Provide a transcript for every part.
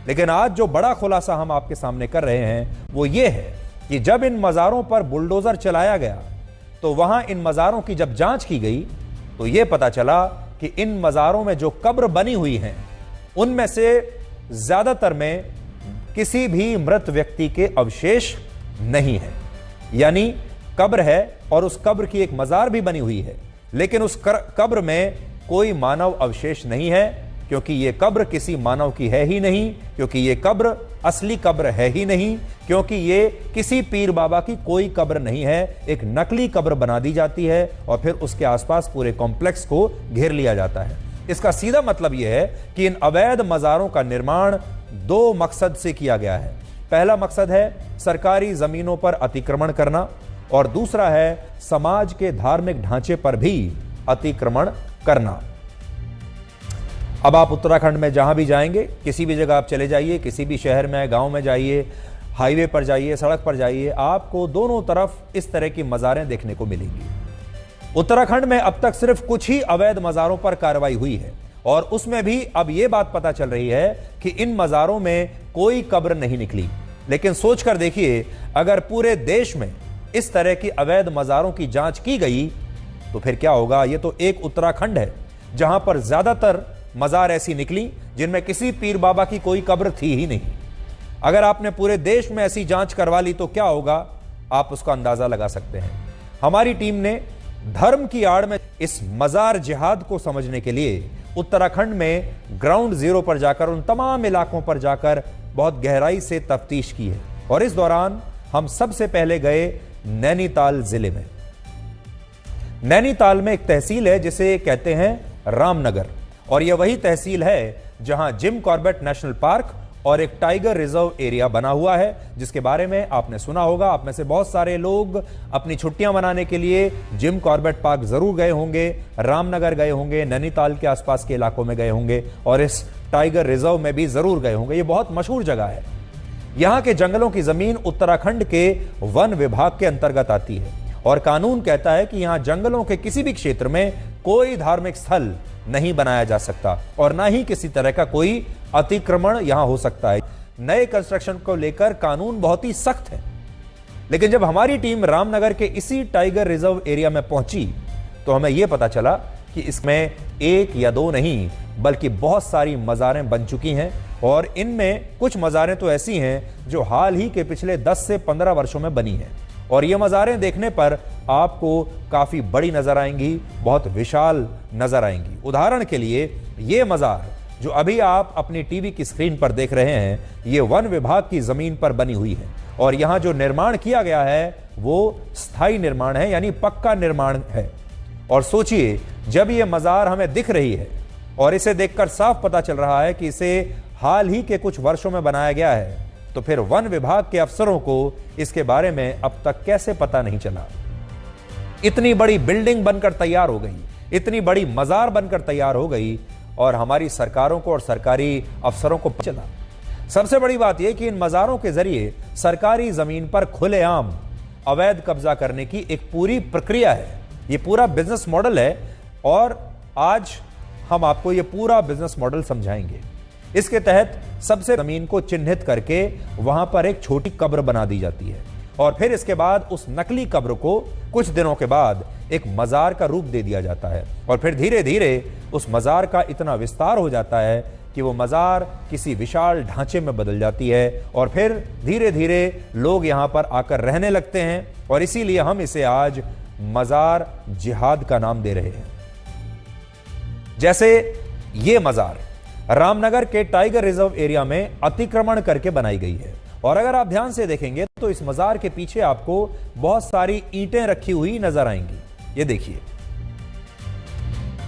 लेकिन आज जो बड़ा खुलासा हम आपके सामने कर रहे हैं वो ये है कि जब इन मज़ारों पर बुलडोजर चलाया गया तो वहां इन मज़ारों की जब जांच की गई तो यह पता चला कि इन मज़ारों में जो कब्र बनी हुई हैं उनमें से ज्यादातर में किसी भी मृत व्यक्ति के अवशेष नहीं है। यानी कब्र है और उस कब्र की एक मज़ार भी बनी हुई है, लेकिन उस कब्र में कोई मानव अवशेष नहीं है, क्योंकि यह कब्र किसी मानव की है ही नहीं, क्योंकि यह कब्र असली कब्र है ही नहीं, क्योंकि ये किसी पीर बाबा की कोई कब्र नहीं है। एक नकली कब्र बना दी जाती है और फिर उसके आसपास पूरे कॉम्प्लेक्स को घेर लिया जाता है। इसका सीधा मतलब यह है कि इन अवैध मज़ारों का निर्माण दो मकसद से किया गया है। पहला मकसद है सरकारी जमीनों पर अतिक्रमण करना और दूसरा है समाज के धार्मिक ढांचे पर भी अतिक्रमण करना। अब आप उत्तराखंड में जहां भी जाएंगे, किसी भी जगह आप चले जाइए, किसी भी शहर में, गांव में जाइए, हाईवे पर जाइए, सड़क पर जाइए, आपको दोनों तरफ इस तरह की मज़ारें देखने को मिलेंगी। उत्तराखंड में अब तक सिर्फ कुछ ही अवैध मज़ारों पर कार्रवाई हुई है और उसमें भी अब यह बात पता चल रही है कि इन मज़ारों में कोई कब्र नहीं निकली। लेकिन सोचकर देखिए, अगर पूरे देश में इस तरह की अवैध मज़ारों की जांच की गई तो फिर क्या होगा। यह तो एक उत्तराखंड है जहां पर ज्यादातर मज़ार ऐसी निकली जिनमें किसी पीर बाबा की कोई कब्र थी ही नहीं। अगर आपने पूरे देश में ऐसी जांच करवा ली तो क्या होगा, आप उसका अंदाजा लगा सकते हैं। हमारी टीम ने धर्म की आड़ में इस मज़ार जिहाद को समझने के लिए उत्तराखंड में ग्राउंड जीरो पर जाकर, उन तमाम इलाकों पर जाकर बहुत गहराई से तफ्तीश की है। और इस दौरान हम सबसे पहले गए नैनीताल जिले में। नैनीताल में एक तहसील है जिसे कहते हैं रामनगर, और यह वही तहसील है जहां जिम कॉर्बेट नेशनल पार्क और एक टाइगर रिजर्व एरिया बना हुआ है, जिसके बारे में आपने सुना होगा। आप में से बहुत सारे लोग अपनी छुट्टियां मनाने के लिए जिम कॉर्बेट पार्क जरूर गए होंगे, रामनगर गए होंगे, नैनीताल के आसपास के इलाकों में गए होंगे और इस टाइगर रिजर्व में भी जरूर गए होंगे। यह बहुत मशहूर जगह है। यहां के जंगलों की जमीन उत्तराखंड के वन विभाग के अंतर्गत आती है और कानून कहता है कि यहां जंगलों के किसी भी क्षेत्र में कोई धार्मिक स्थल नहीं बनाया जा सकता और ना ही किसी तरह का कोई अतिक्रमण यहां हो सकता है। नए कंस्ट्रक्शन को लेकर कानून बहुत ही सख्त है। लेकिन जब हमारी टीम रामनगर के इसी टाइगर रिजर्व एरिया में पहुंची तो हमें यह पता चला कि इसमें एक या दो नहीं बल्कि बहुत सारी मज़ारें बन चुकी हैं और इनमें कुछ मज़ारें तो ऐसी हैं जो हाल ही के पिछले 10 से 15 वर्षों में बनी हैं और ये मज़ारें देखने पर आपको काफ़ी बड़ी नज़र आएंगी, बहुत विशाल नज़र आएंगी। उदाहरण के लिए ये मज़ार जो अभी आप अपनी टीवी की स्क्रीन पर देख रहे हैं, ये वन विभाग की ज़मीन पर बनी हुई है और यहाँ जो निर्माण किया गया है वो स्थायी निर्माण है, यानी पक्का निर्माण है। और सोचिए, जब ये मज़ार हमें दिख रही है और इसे देखकर साफ पता चल रहा है कि इसे हाल ही के कुछ वर्षों में बनाया गया है, तो फिर वन विभाग के अफसरों को इसके बारे में अब तक कैसे पता नहीं चला। इतनी बड़ी बिल्डिंग बनकर तैयार हो गई, इतनी बड़ी मज़ार बनकर तैयार हो गई और हमारी सरकारों को और सरकारी अफसरों को पता चला। सबसे बड़ी बात यह कि इन मज़ारों के जरिए सरकारी जमीन पर खुलेआम अवैध कब्जा करने की एक पूरी प्रक्रिया है। यह पूरा बिजनेस मॉडल है और आज हम आपको यह पूरा बिजनेस मॉडल समझाएंगे। इसके तहत सबसे जमीन को चिन्हित करके वहां पर एक छोटी कब्र बना दी जाती है और फिर इसके बाद उस नकली कब्र को कुछ दिनों के बाद एक मज़ार का रूप दे दिया जाता है और फिर धीरे धीरे उस मज़ार का इतना विस्तार हो जाता है कि वो मज़ार किसी विशाल ढांचे में बदल जाती है और फिर धीरे धीरे लोग यहां पर आकर रहने लगते हैं और इसीलिए हम इसे आज मज़ार जिहाद का नाम दे रहे हैं। जैसे ये मज़ार रामनगर के टाइगर रिजर्व एरिया में अतिक्रमण करके बनाई गई है और अगर आप ध्यान से देखेंगे तो इस मज़ार के पीछे आपको बहुत सारी ईंटें रखी हुई नजर आएंगी। ये देखिए,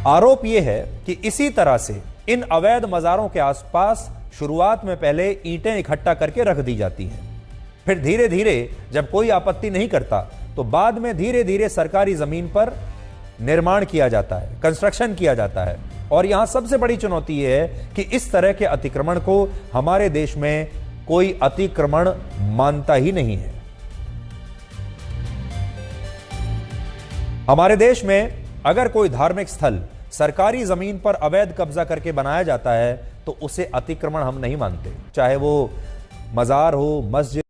आरोप यह है कि इसी तरह से इन अवैध मज़ारों के आसपास शुरुआत में पहले ईंटें इकट्ठा करके रख दी जाती हैं, फिर धीरे धीरे जब कोई आपत्ति नहीं करता तो बाद में धीरे धीरे सरकारी जमीन पर निर्माण किया जाता है, कंस्ट्रक्शन किया जाता है। और यहां सबसे बड़ी चुनौती यह है कि इस तरह के अतिक्रमण को हमारे देश में कोई अतिक्रमण मानता ही नहीं है। हमारे देश में अगर कोई धार्मिक स्थल सरकारी जमीन पर अवैध कब्जा करके बनाया जाता है तो तो उसे अतिक्रमण हम नहीं मानते, चाहे वो मजार हो, मस्जिद